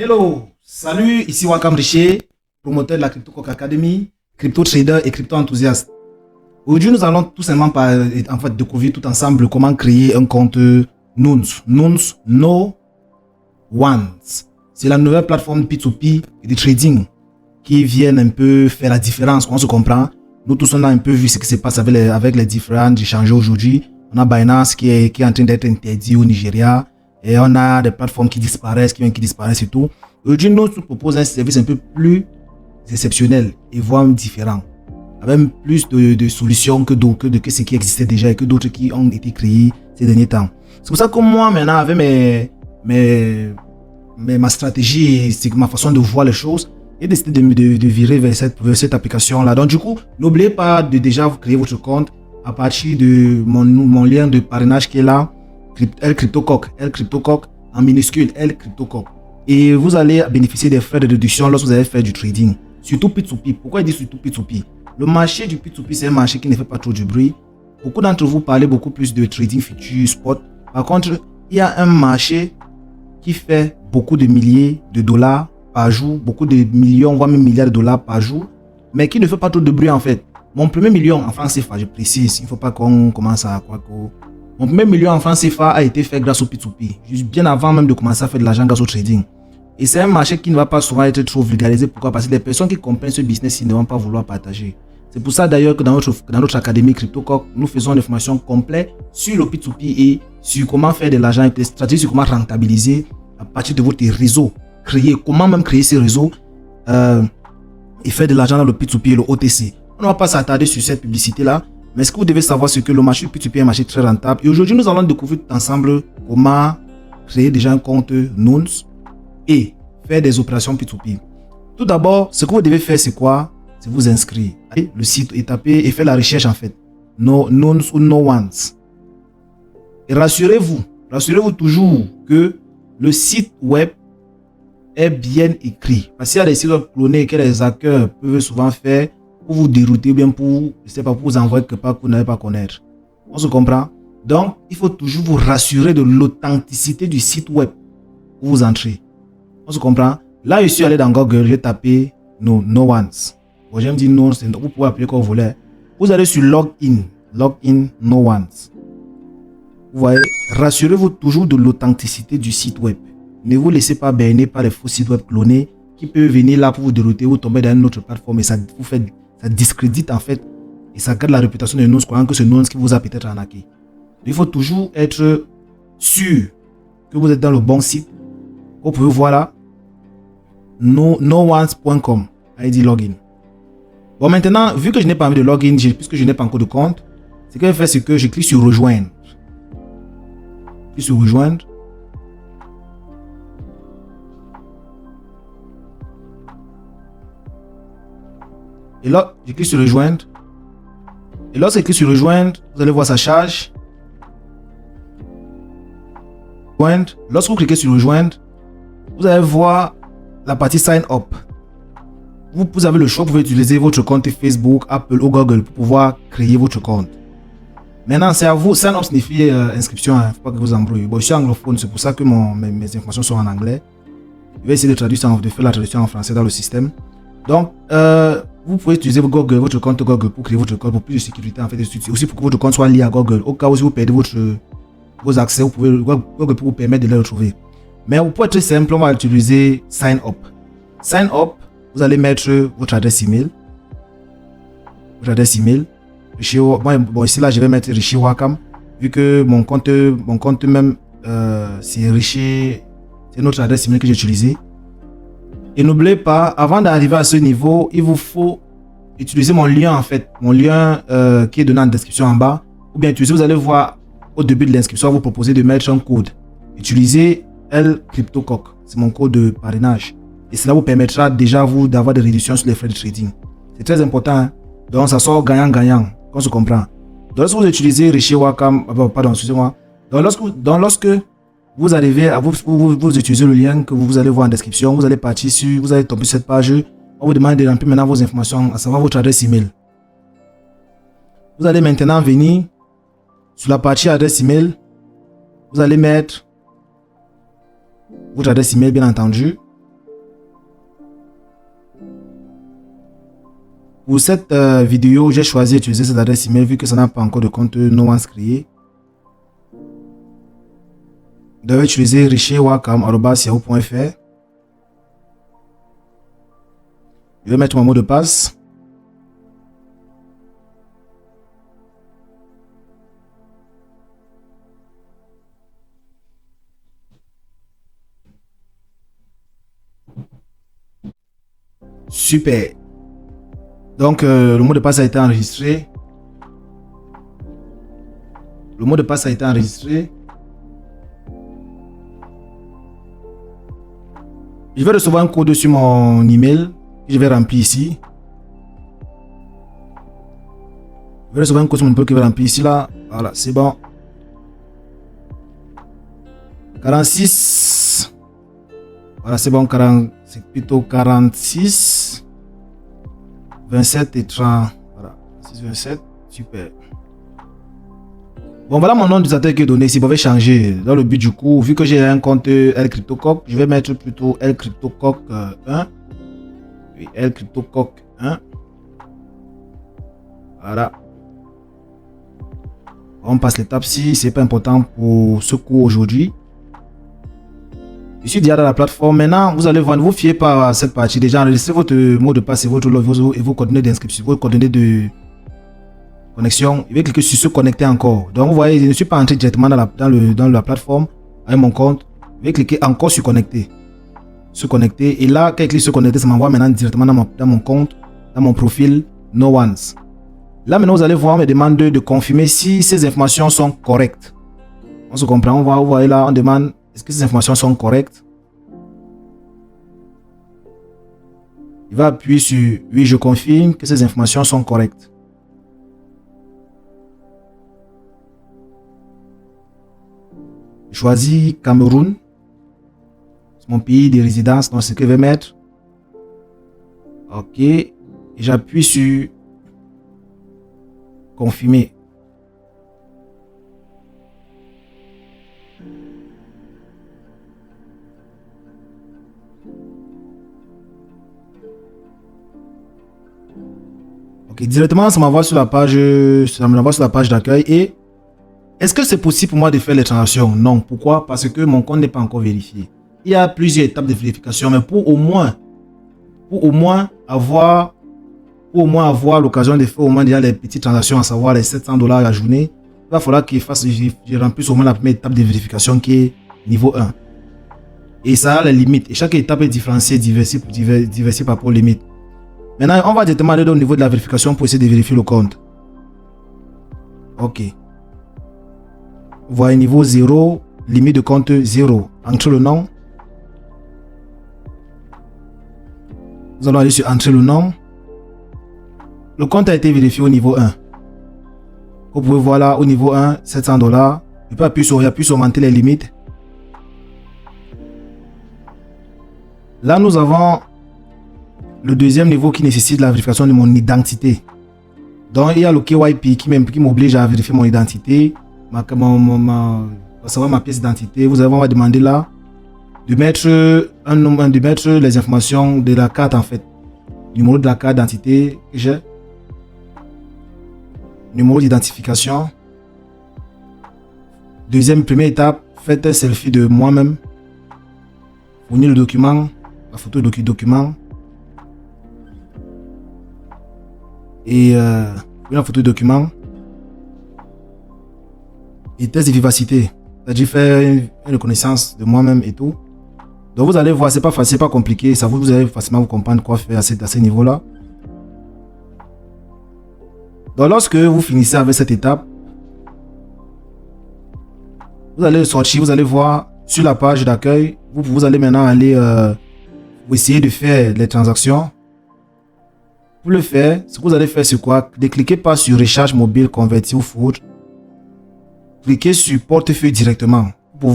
Hello, salut, ici Wakam Richer, promoteur de la CryptoCoq Academy, crypto trader et crypto enthousiaste. Aujourd'hui, nous allons tout simplement découvrir tout ensemble comment créer un compte Nouns, No Ones. C'est la nouvelle plateforme P2P et de trading qui vient un peu faire la différence, on se comprend. Nous tous on a un peu vu ce qui se passe avec les différents échanges aujourd'hui. On a Binance qui est en train d'être interdit au Nigeria. Et on a des plateformes qui disparaissent, qui disparaissent et tout. Aujourd'hui, nous proposons un service un peu plus exceptionnel et voire différent. Avec plus de solutions que ce qui existait déjà et que d'autres qui ont été créés ces derniers temps. C'est pour ça que moi, maintenant, avec ma stratégie et ma façon de voir les choses, j'ai décidé de virer vers cette application-là. Donc, du coup, n'oubliez pas de déjà créer votre compte à partir de mon lien de parrainage qui est là. L CryptoCoq en minuscule, L CryptoCoq. Et vous allez bénéficier des frais de réduction lorsque vous allez faire du trading. Surtout P2P. Pourquoi il dit surtout P2P? Le marché du P2P, c'est un marché qui ne fait pas trop du bruit. Beaucoup d'entre vous parlez beaucoup plus de trading futur, spot. Par contre, il y a un marché qui fait beaucoup de milliers de dollars par jour, beaucoup de millions, voire même milliards de dollars par jour, mais qui ne fait pas trop de bruit en fait. Mon premier million en France CFA, je précise, il ne faut pas qu'on commence à croire que mon premier million en France CFA a été fait grâce au P2P, juste bien avant même de commencer à faire de l'argent grâce au trading. Et c'est un marché qui ne va pas souvent être trop vulgarisé. Pourquoi? Parce que les personnes qui comprennent ce business, ils ne vont pas vouloir partager. C'est pour ça d'ailleurs que dans notre académie CryptoCoq, nous faisons des formations complètes sur le P2P et sur comment faire de l'argent, des stratégies sur comment rentabiliser à partir de votre réseau. Comment même créer ces réseaux et faire de l'argent dans le P2P et le OTC. On ne va pas s'attarder sur cette publicité-là. Mais ce que vous devez savoir, c'est que le marché P2P est un marché très rentable. Et aujourd'hui, nous allons découvrir tout ensemble comment créer déjà un compte Nouns et faire des opérations P2P. Tout d'abord, ce que vous devez faire, c'est quoi? C'est vous inscrire. Allez, le site et taper et faire la recherche en fait. Nouns ou No Ones. Et rassurez-vous toujours que le site web est bien écrit. Parce qu'il y a des sites web clonés que les hackers peuvent souvent faire pour vous dérouter ou bien pour vous envoyer quelque part que vous n'allez pas connaître. On se comprend? Donc, il faut toujours vous rassurer de l'authenticité du site web où vous entrez. On se comprend? Là, je suis allé dans Google, j'ai tapé No Ones. Bon, j'aime dire no, vous pouvez appeler comme vous voulez. Vous allez sur Login No Ones. Vous voyez, rassurez-vous toujours de l'authenticité du site web. Ne vous laissez pas berner par les faux sites web clonés qui peuvent venir là pour vous dérouter ou tomber dans une autre plateforme et ça discrédite en fait et ça garde la réputation de nous croyant que c'est nous qui vous a peut-être arnaqué. Il faut toujours être sûr que vous êtes dans le bon site. Vous pouvez voir là noones.com ID login. Bon, maintenant, vu que je n'ai pas envie de login, puisque je n'ai pas encore de compte, ce que je fais, c'est que je clique sur rejoindre. Je clique sur rejoindre. Et là, je clique sur rejoindre. Et lorsque je clique sur rejoindre, vous allez voir sa charge. Lorsque vous cliquez sur rejoindre, vous allez voir la partie sign up. Vous avez le choix, vous pouvez utiliser votre compte Facebook, Apple ou Google pour pouvoir créer votre compte. Maintenant, c'est à vous. Sign up signifie inscription. Il ne faut pas que vous embrouillez. Bon, je suis anglophone, c'est pour ça que mes informations sont en anglais. Je vais essayer de faire la traduction en français dans le système. Donc, vous pouvez utiliser Google, votre compte Google pour créer votre compte pour plus de sécurité en fait. Aussi pour que votre compte soit lié à Google. Au cas où si vous perdez vos accès, Google peut vous permettre de les retrouver. Mais vous pouvez très simplement utiliser Sign Up. Sign Up, vous allez mettre votre adresse email. Bon, ici là, je vais mettre Richer Wakam. Vu que mon compte même, c'est Richer. C'est notre adresse email que j'ai utilisée. Et n'oubliez pas, avant d'arriver à ce niveau, il vous faut utiliser mon lien en fait. Mon lien qui est donné en description en bas. Ou bien utiliser, vous allez voir au début de l'inscription, vous proposer de mettre un code. Utilisez L CryptoCoq. C'est mon code de parrainage. Et cela vous permettra déjà d'avoir des réductions sur les frais de trading. C'est très important. Hein? Donc ça sort gagnant-gagnant. Qu'on se comprend. Donc lorsque vous utilisez Richer Wakam, pardon, excusez-moi. Donc lorsque vous arrivez à vous utilisez le lien que vous allez voir en description, vous allez tomber sur cette page, on vous demande de remplir maintenant vos informations, à savoir votre adresse email. Vous allez maintenant venir sur la partie adresse email, vous allez mettre votre adresse email bien entendu. Pour cette vidéo, j'ai choisi d'utiliser cette adresse email vu que ça n'a pas encore de compte no one's créé. Vous devez utiliser richewakam@yahoo.fr. Je vais mettre mon mot de passe. Super. Donc, le mot de passe a été enregistré. Le mot de passe a été enregistré. Je vais recevoir un code sur mon email que je vais remplir ici. Je vais recevoir un code sur mon email que je vais remplir ici là. Voilà, c'est bon. 46. Voilà, c'est bon. C'est plutôt 46. 27 et 30. Voilà, 6, 27. Super. Bon, voilà mon nom d'utilisateur qui est donné. Si vous pouvez changer dans le but du coup, vu que j'ai un compte LCryptoCoq, je vais mettre plutôt LCryptoCoq 1. Oui, LCryptoCoq 1. Voilà. On passe l'étape 6. C'est pas important pour ce cours aujourd'hui. Je suis déjà dans la plateforme. Maintenant, vous allez voir, ne vous fiez pas à cette partie. Déjà, enregistrez votre mot de passe et votre logo et vos coordonnées d'inscription, vos coordonnées de connexion. Je vais cliquer sur se connecter encore. Donc, vous voyez, je ne suis pas entré directement dans la plateforme avec mon compte. Je vais cliquer encore sur connecter. Se connecter. Et là, quand je clique sur connecter, ça m'envoie maintenant directement dans mon compte, dans mon profil No One's. Là, maintenant, vous allez voir, on me demande de confirmer si ces informations sont correctes. On se comprend. Vous voyez là, on demande est-ce que ces informations sont correctes. Il va appuyer sur oui, je confirme que ces informations sont correctes. Je choisis Cameroun. C'est mon pays de résidence, donc c'est ce que je vais mettre. Ok. Et j'appuie sur confirmer. Ok, directement ça m'envoie sur la page, d'accueil. Et est-ce que c'est possible pour moi de faire les transactions? Non. Pourquoi? Parce que mon compte n'est pas encore vérifié. Il y a plusieurs étapes de vérification, mais pour au moins avoir l'occasion de faire au moins déjà les petites transactions, à savoir les $700 la journée, il va falloir que je remplisse au moins la première étape de vérification qui est niveau 1. Et ça a les limites. Et chaque étape est différenciée, diversifiée par rapport aux limites. Maintenant, on va directement aller au niveau de la vérification pour essayer de vérifier le compte. Ok. Vous voyez niveau 0, limite de compte 0. Entrez le nom. Nous allons aller sur entrer le nom. Le compte a été vérifié au niveau 1. Vous pouvez voir là au niveau 1, $700. Je peux appuyer sur augmenter les limites. Là, nous avons le deuxième niveau qui nécessite la vérification de mon identité. Donc, il y a le KYP qui m'oblige à vérifier mon identité, savoir ma pièce d'identité. On va demander là de mettre les informations de la carte en fait. Numéro de la carte d'identité que j'ai. Numéro d'identification. Première étape, faites un selfie de moi-même. Fournir le document, la photo du document. Et une photo de document et test de vivacité, c'est-à-dire faire une reconnaissance de moi-même et tout. Donc vous allez voir, c'est pas facile, pas compliqué, ça vous allez facilement vous comprendre quoi faire à ce niveau-là. Donc lorsque vous finissez avec cette étape, vous allez sortir, vous allez voir sur la page d'accueil, vous allez maintenant aller essayer de faire les transactions. Pour le faire, ce que vous allez faire, c'est quoi? Ne cliquez pas sur recharge mobile, convertir ou foot. Cliquez sur portefeuille directement pour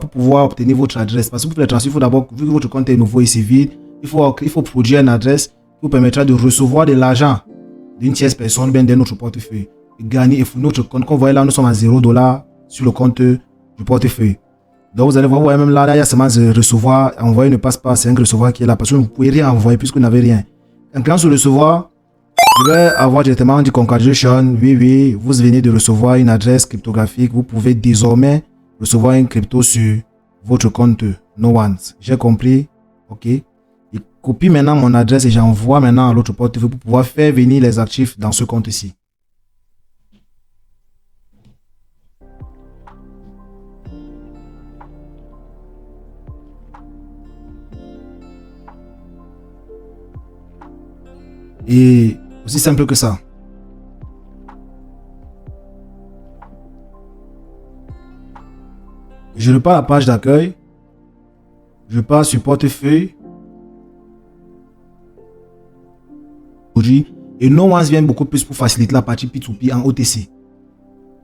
pouvoir obtenir votre adresse. Parce que pour les transferts, il faut d'abord, vu que votre compte est nouveau et c'est vide, il faut produire une adresse qui vous permettra de recevoir de l'argent d'une tierce personne, bien d'un autre portefeuille. Et gagner et fournir notre compte. Comme vous voyez là, nous sommes à $0 sur le compte du portefeuille. Donc vous allez voir, même là, il y a seulement recevoir, envoyer ne passe pas, c'est un recevoir qui est là. Parce que vous ne pouvez rien envoyer puisque vous n'avez rien. En cliquant sur recevoir, Je vais avoir directement dit congratulations. Oui, oui, vous venez de recevoir une adresse cryptographique. Vous pouvez désormais recevoir une crypto sur votre compte No Ones. J'ai compris. OK. Je copie maintenant mon adresse et j'envoie maintenant à l'autre portefeuille pour pouvoir faire venir les actifs dans ce compte-ci. Et aussi simple que ça. Je repars à la page d'accueil. Je pars sur portefeuille. Et No Ones vient beaucoup plus pour faciliter la partie P2P en OTC.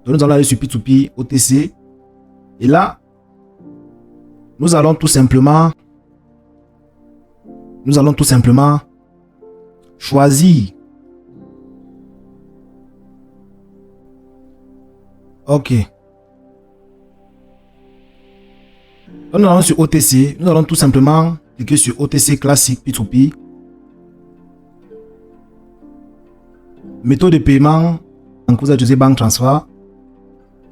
Donc nous allons aller sur P2P, OTC. Et là, nous allons tout simplement choisir. OK. Donc nous allons sur OTC. Nous allons tout simplement cliquer sur OTC classique P2P. Méthode de paiement, donc vous utilisez Bank Transfer.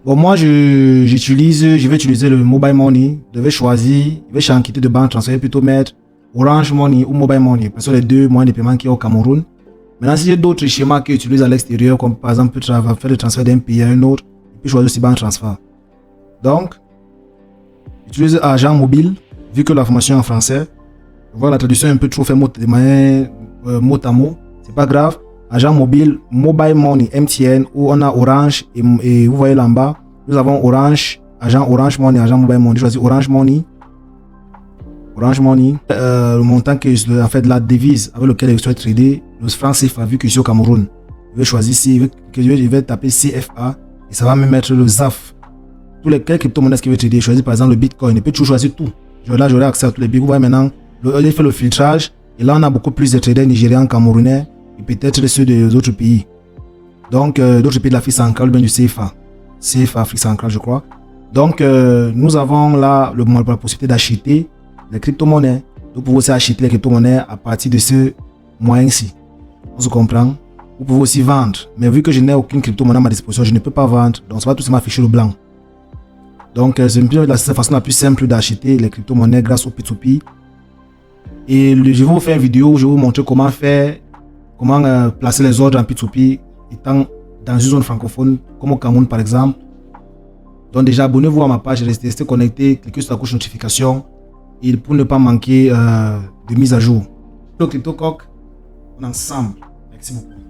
Bon, moi je vais utiliser le Mobile Money. Je vais choisir, je vais quitter de Bank Transfer, plutôt mettre Orange Money ou Mobile Money, parce que les deux moyens de paiement qui sont au Cameroun. Maintenant, si j'ai d'autres schémas que j'utilise à l'extérieur, comme par exemple faire le transfert d'un pays à un autre, je peux choisir aussi Bank Transfer. Donc, j'utilise agent mobile, vu que la formation est en français. Voilà, la traduction est un peu trop fait mot à mot, c'est pas grave. Agent mobile, Mobile Money, MTN, où on a Orange et vous voyez là en bas, nous avons Orange, agent Orange Money, agent Mobile Money. Je choisis Orange Money. Le montant que en fait la devise avec lequel je souhaite trader, le franc CFA, vu que je suis au Cameroun. Je vais choisir ici, je vais taper CFA et ça va me mettre le ZAF. Tous les crypto-monnaies que je vais trader, je choisis par exemple le Bitcoin, je peux toujours choisir tout. Là, j'aurai accès à tous les bits. Vous voyez maintenant, il fait le filtrage et là on a beaucoup plus de traders nigériens, camerounais et peut-être ceux des autres pays. Donc, d'autres pays de l'Afrique centrale, bien du CFA. CFA, Afrique centrale, je crois. Donc, nous avons là la possibilité d'acheter les crypto-monnaies. Vous pouvez aussi acheter les crypto-monnaies à partir de ce moyen-ci. On se comprend. Vous pouvez aussi vendre. Mais vu que je n'ai aucune crypto-monnaie à ma disposition, je ne peux pas vendre. Donc, ça va tout simplement afficher le blanc. Donc, c'est la façon la plus simple d'acheter les crypto-monnaies grâce au P2P. Et je vais vous faire une vidéo où je vais vous montrer comment placer les ordres en P2P étant dans une zone francophone, comme au Cameroun par exemple. Donc déjà, abonnez-vous à ma page, restez connecté, cliquez sur la cloche notification et pour ne pas manquer de mise à jour. Le CryptoCoq, on est ensemble. Merci beaucoup.